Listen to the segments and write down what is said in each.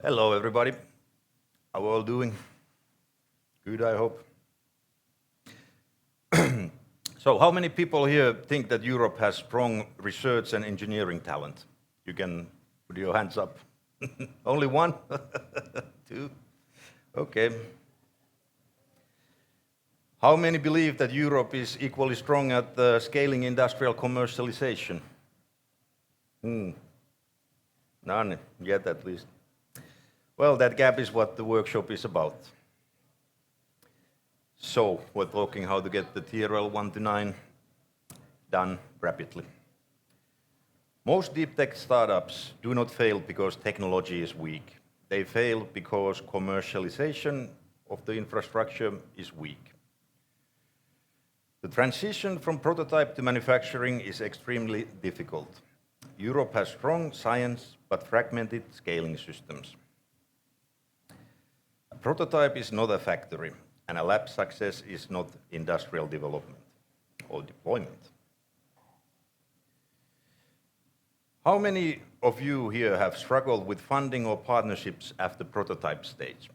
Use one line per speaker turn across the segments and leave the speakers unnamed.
Hello, everybody. How are all doing? Good, I hope. So, how many people here think that Europe has strong research and engineering talent? You can put your hands up. Only one? Two? Okay. How many believe that Europe is equally strong at scaling industrial commercialization? None yet, at least. Well, that gap is what the workshop is about. So, we're talking how to get the TRL 1 to 9 done rapidly. Most deep tech startups do not fail because technology is weak. They fail because commercialization of the infrastructure is weak. The transition from prototype to manufacturing is extremely difficult. Europe has strong science but fragmented scaling systems. A prototype is not a factory, and a lab success is not industrial development or deployment. How many of you here have struggled with funding or partnerships after prototype stage?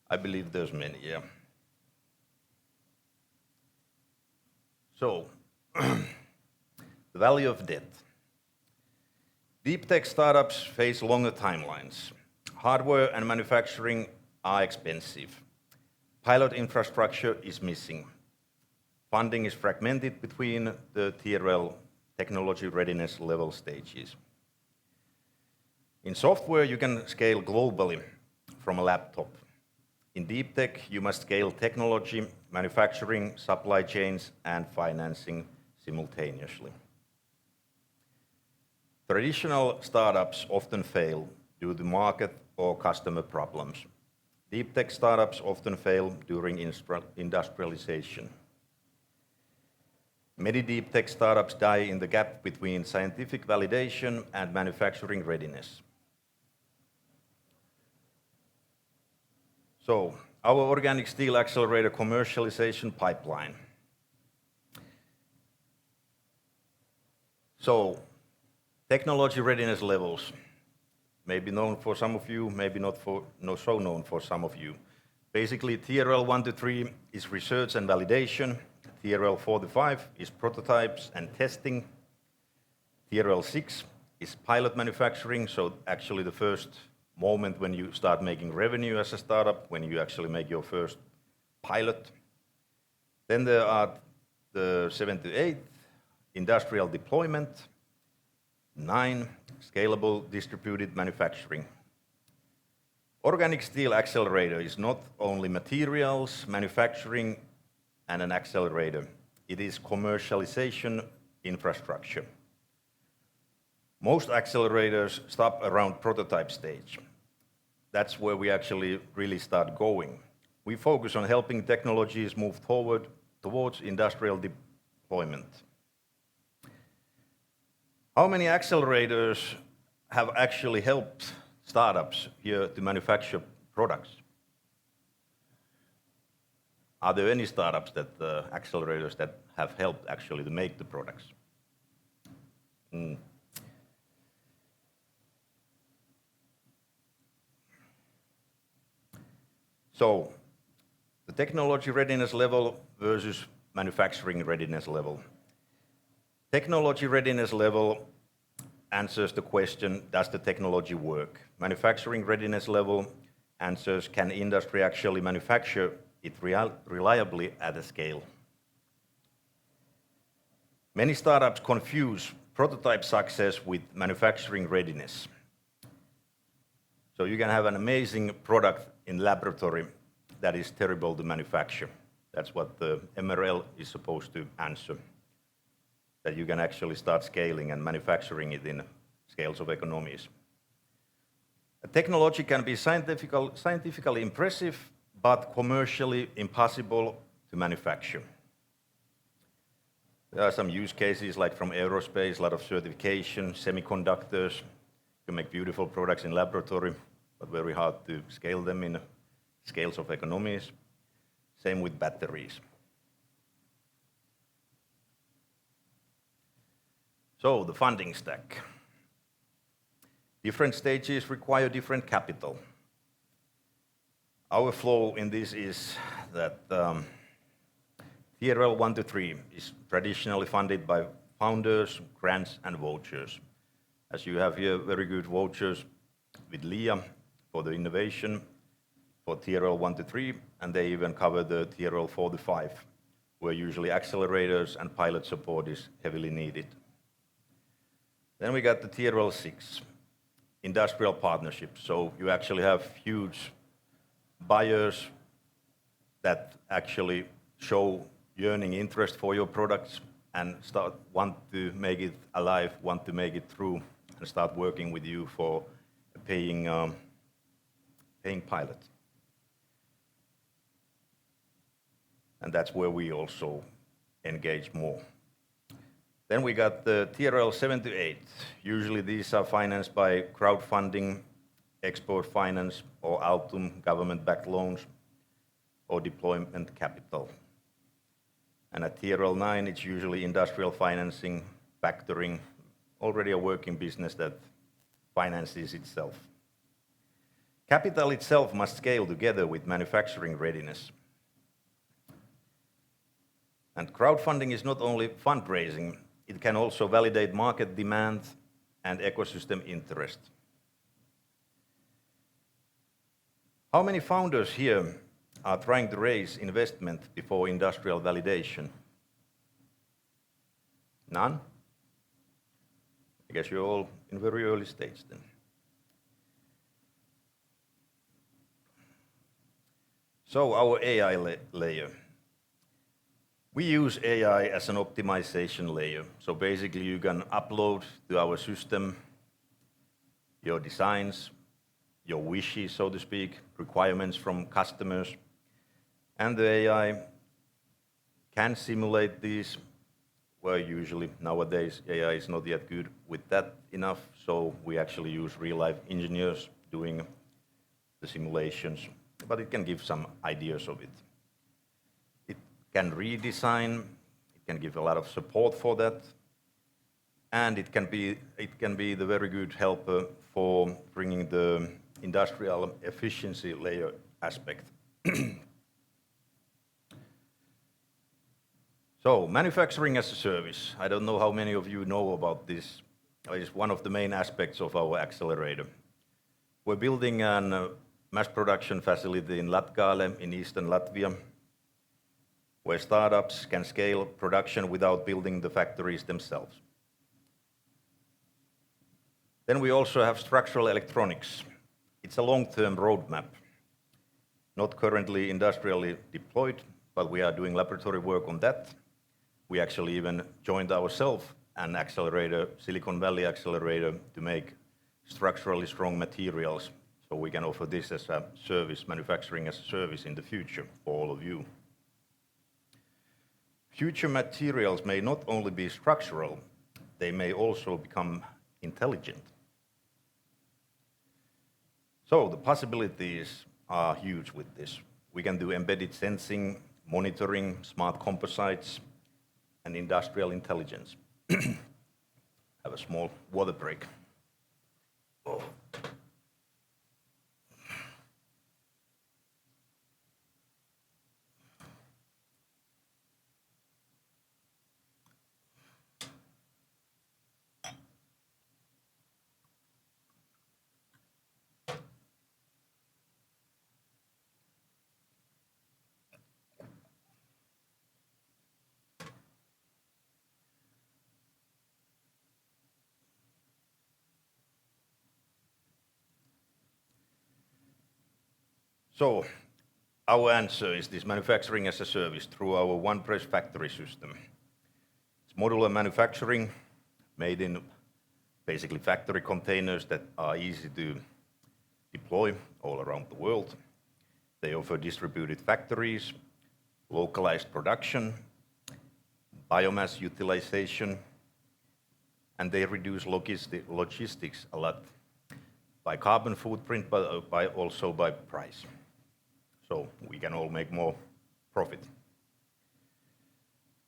I believe there's many, yeah. So, the value of debt. Deep tech startups face longer timelines. Hardware and manufacturing are expensive. Pilot infrastructure is missing. Funding is fragmented between the TRL technology readiness level stages. In software, you can scale globally from a laptop. In deep tech, you must scale technology, manufacturing, supply chains, and financing simultaneously. Traditional startups often fail due to market or customer problems. Deep tech startups often fail during industrialization. Many deep tech startups die in the gap between scientific validation and manufacturing readiness. So, our organic steel accelerator commercialization pipeline. So, technology readiness levels. Maybe known for some of you, maybe not so known for some of you. Basically, TRL 1 to 3 is research and validation. TRL 4 to 5 is prototypes and testing. TRL 6 is pilot manufacturing, so actually the first moment when you start making revenue as a startup, when you actually make your first pilot. Then there are the 7 to 8, industrial deployment. 9, scalable distributed manufacturing. Organic steel accelerator is not only materials, manufacturing, and an accelerator. It is commercialization infrastructure. Most accelerators stop around prototype stage. That's where we actually really start going. We focus on helping technologies move forward towards industrial deployment. How many accelerators have actually helped startups here to manufacture products? Are there any startups that accelerators that have helped actually to make the products? So, the technology readiness level versus manufacturing readiness level. Technology readiness level answers the question, does the technology work? Manufacturing readiness level answers, can industry actually manufacture it reliably at a scale? Many startups confuse prototype success with manufacturing readiness. So you can have an amazing product in laboratory that is terrible to manufacture. That's what the MRL is supposed to answer. That you can actually start scaling and manufacturing it in scales of economies. A technology can be scientifically impressive, but commercially impossible to manufacture. There are some use cases like from aerospace, a lot of certification, semiconductors. You can make beautiful products in laboratory, but very hard to scale them in scales of economies. Same with batteries. So, the funding stack. Different stages require different capital. Our flow in this is that TRL 1 to 3 is traditionally funded by founders, grants, and vouchers. As you have here, very good vouchers with LIA for the innovation for TRL 1 to 3, and they even cover the TRL 4 to 5, where usually accelerators and pilot support is heavily needed. Then we got the TRL 6, industrial partnerships. So you actually have huge buyers that actually show yearning interest for your products and want to make it alive, want to make it through, and start working with you for a paying pilot. And that's where we also engage more. Then we got the TRL 7 to 8. Usually these are financed by crowdfunding, export finance, or Altum government-backed loans, or deployment capital. And at TRL 9, it's usually industrial financing, factoring, already a working business that finances itself. Capital itself must scale together with manufacturing readiness. And crowdfunding is not only fundraising, it can also validate market demand and ecosystem interest. How many founders here are trying to raise investment before industrial validation? None? I guess you're all in very early stage then. So our AI layer. We use AI as an optimization layer. So basically you can upload to our system your designs, your wishes, so to speak, requirements from customers. And the AI can simulate these, where usually nowadays AI is not yet good with that enough. So we actually use real-life engineers doing the simulations, but it can give some ideas of it. It can redesign, it can give a lot of support for that, and it can be the very good helper for bringing the industrial efficiency layer aspect. So, manufacturing as a service. I don't know how many of you know about this. It's one of the main aspects of our accelerator. We're building a mass production facility in Latgale in eastern Latvia, where startups can scale production without building the factories themselves. Then we also have structural electronics. It's a long-term roadmap, not currently industrially deployed, but we are doing laboratory work on that. We actually even joined ourselves an accelerator, Silicon Valley accelerator, to make structurally strong materials, so we can offer this as a service, manufacturing as a service in the future for all of you. Future materials may not only be structural, they may also become intelligent. So the possibilities are huge with this. We can do embedded sensing, monitoring, smart composites, and industrial intelligence. Have a small water break. Oh. So, our answer is this manufacturing as a service through our one-press factory system. It's modular manufacturing made in basically factory containers that are easy to deploy all around the world. They offer distributed factories, localized production, biomass utilization, and they reduce logistics a lot by carbon footprint, but also by price. So we can all make more profit.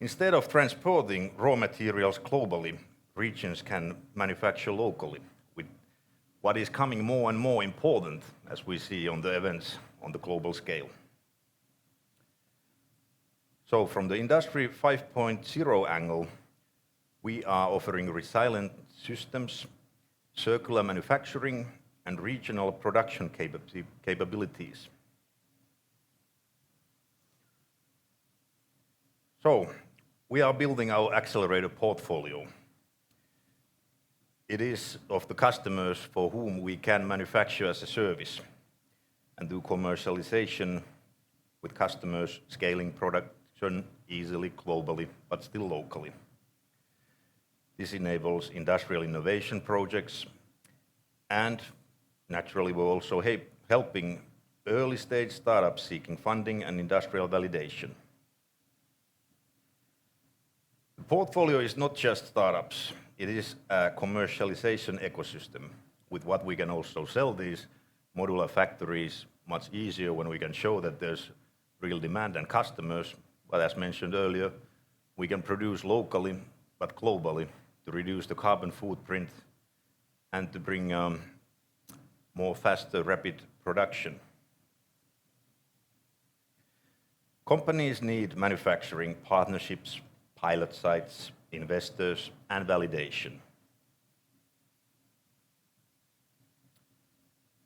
Instead of transporting raw materials globally, regions can manufacture locally with what is coming more and more important as we see on the events on the global scale. So from the Industry 5.0 angle, we are offering resilient systems, circular manufacturing, and regional production capabilities. So we are building our accelerator portfolio. It is of the customers for whom we can manufacture as a service and do commercialization with customers scaling production easily globally, but still locally. This enables industrial innovation projects, and naturally we're also helping early stage startups seeking funding and industrial validation. The portfolio is not just startups, it is a commercialization ecosystem with what we can also sell these modular factories much easier when we can show that there's real demand and customers. But as mentioned earlier, we can produce locally but globally to reduce the carbon footprint and to bring more faster, rapid production. Companies need manufacturing partnerships, pilot sites, investors, and validation.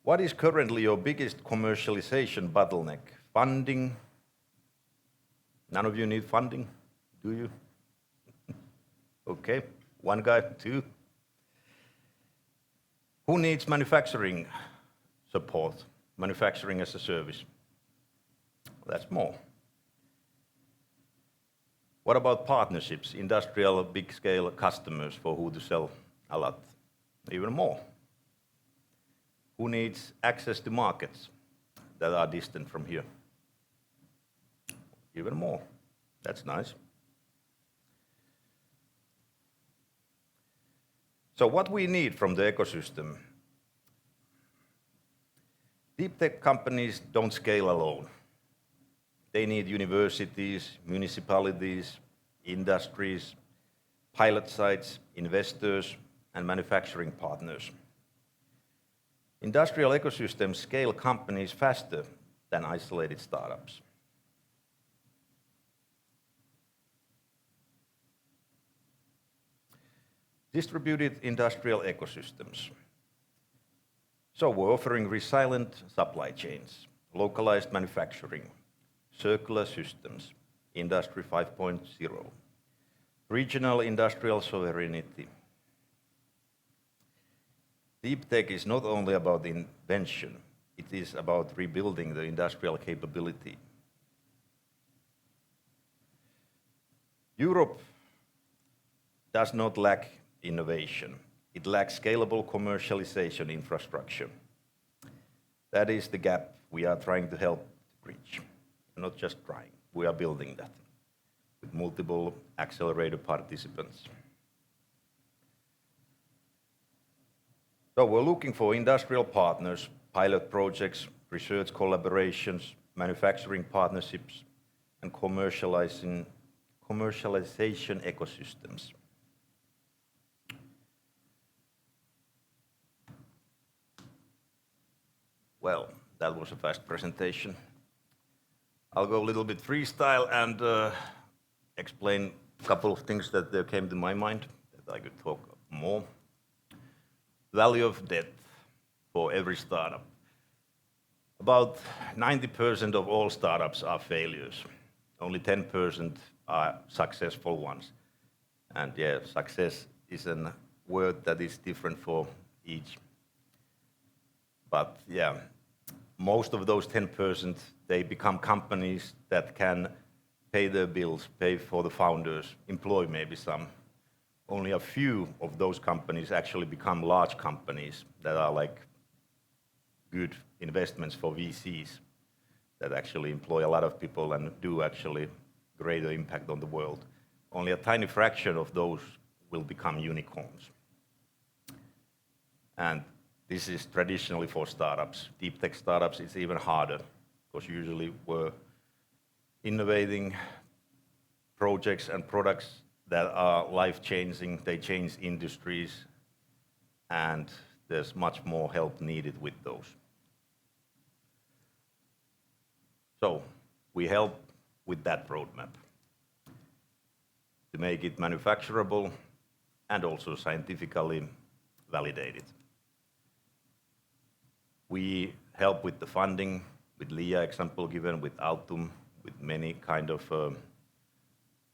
What is currently your biggest commercialization bottleneck? Funding? None of you need funding, do you? Okay, one guy, two. Who needs manufacturing support? Manufacturing as a service? That's more. What about partnerships, industrial big-scale customers for who to sell a lot? Even more. Who needs access to markets that are distant from here? Even more. That's nice. So what we need from the ecosystem? Deep tech companies don't scale alone. They need universities, municipalities, industries, pilot sites, investors, and manufacturing partners. Industrial ecosystems scale companies faster than isolated startups. Distributed industrial ecosystems. So we're offering resilient supply chains, localized manufacturing, circular systems, Industry 5.0, regional industrial sovereignty. Deep tech is not only about invention, it is about rebuilding the industrial capability. Europe does not lack innovation. It lacks scalable commercialization infrastructure. That is the gap we are trying to help bridge. We're not just trying, we are building that with multiple accelerator participants. So we're looking for industrial partners, pilot projects, research collaborations, manufacturing partnerships, and commercialization ecosystems. Well, that was a fast presentation. I'll go a little bit freestyle and explain a couple of things that came to my mind that I could talk more. Value of debt for every startup. About 90% of all startups are failures. Only 10% are successful ones. And yeah, success is a word that is different for each. But yeah, most of those 10%, they become companies that can pay their bills, pay for the founders, employ maybe some. Only a few of those companies actually become large companies that are like good investments for VCs that actually employ a lot of people and do actually greater impact on the world. Only a tiny fraction of those will become unicorns. And this is traditionally for startups. Deep tech startups, it's even harder because usually we're innovating projects and products that are life-changing. They change industries, and there's much more help needed with those. So we help with that roadmap to make it manufacturable and also scientifically validated. We help with the funding, with LIA example given, with Altum, with many kind of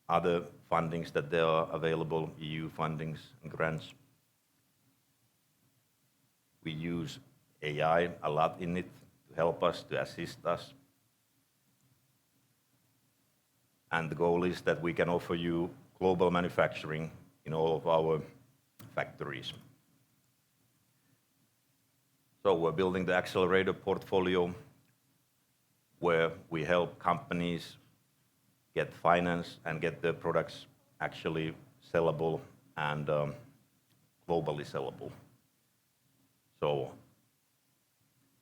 other fundings that there are available, EU fundings and grants. We use AI a lot in it to help us, to assist us. And the goal is that we can offer you global manufacturing in all of our factories. So we're building the accelerator portfolio where we help companies get finance and get their products actually sellable and globally sellable. So,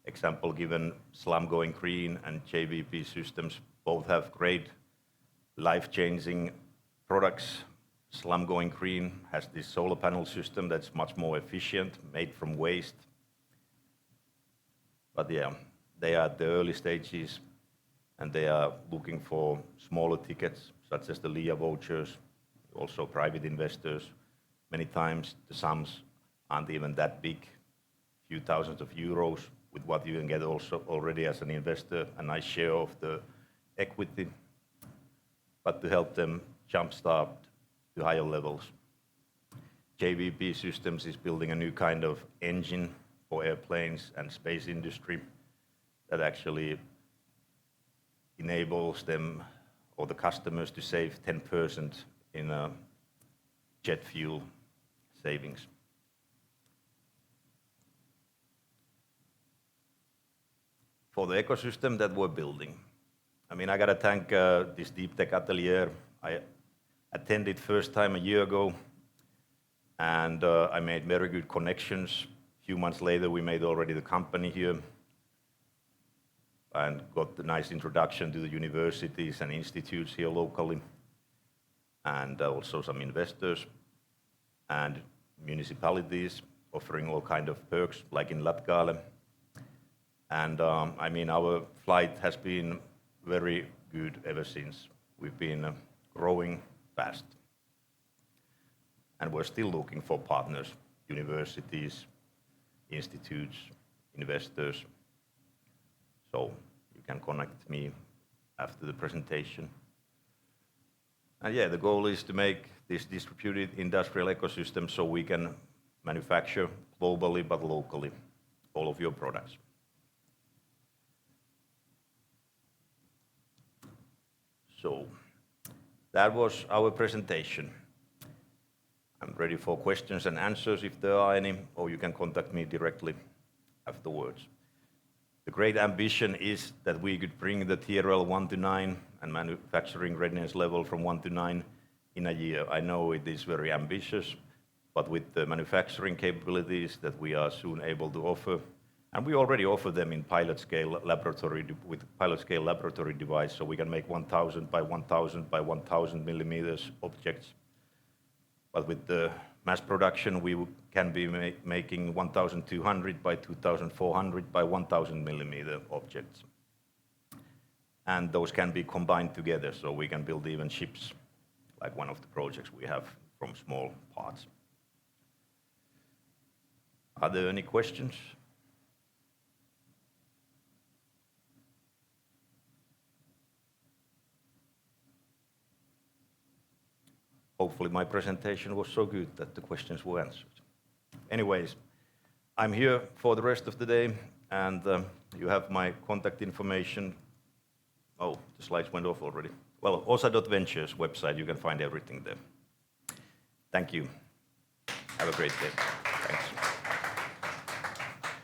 example given, Slum Going Green and JVP Systems both have great life-changing products. Slum Going Green has this solar panel system that's much more efficient, made from waste. But yeah, they are at the early stages and they are looking for smaller tickets, such as the LIA vouchers, also private investors. Many times the sums aren't even that big, few thousands of euros, with what you can get also already as an investor, a nice share of the equity, but to help them jumpstart to higher levels. JVP Systems is building a new kind of engine for airplanes and space industry that actually enables them or the customers to save 10% in jet fuel savings. For the ecosystem that we're building, I mean, I gotta thank this Deep Tech Atelier. I attended first time a year ago, and I made very good connections. A few months later, we made already the company here, and got the nice introduction to the universities and institutes here locally, and also some investors and municipalities offering all kind of perks, like in Latgale. And I mean, our flight has been very good ever since. We've been growing fast. And we're still looking for partners, universities, institutes, investors. So you can connect me after the presentation. And yeah, the goal is to make this distributed industrial ecosystem so we can manufacture globally but locally all of your products. So that was our presentation. I'm ready for questions and answers if there are any, or you can contact me directly afterwards. The great ambition is that we could bring the TRL 1 to 9 and manufacturing readiness level from 1 to 9 in a year. I know it is very ambitious, but with the manufacturing capabilities that we are soon able to offer, and we already offer them in pilot scale laboratory with pilot scale laboratory device, so we can make 1,000 by 1,000 by 1,000 millimeters objects. But with the mass production, we can be making 1,200 by 2,400 by 1,000 millimeter objects. And those can be combined together, so we can build even ships, like one of the projects we have from small parts. Are there any questions? Hopefully my presentation was so good that the questions were answered. Anyways, I'm here for the rest of the day, and you have my contact information. Oh, the slides went off already. Well, osa.ventures website, you can find everything there. Thank you. Have a great day.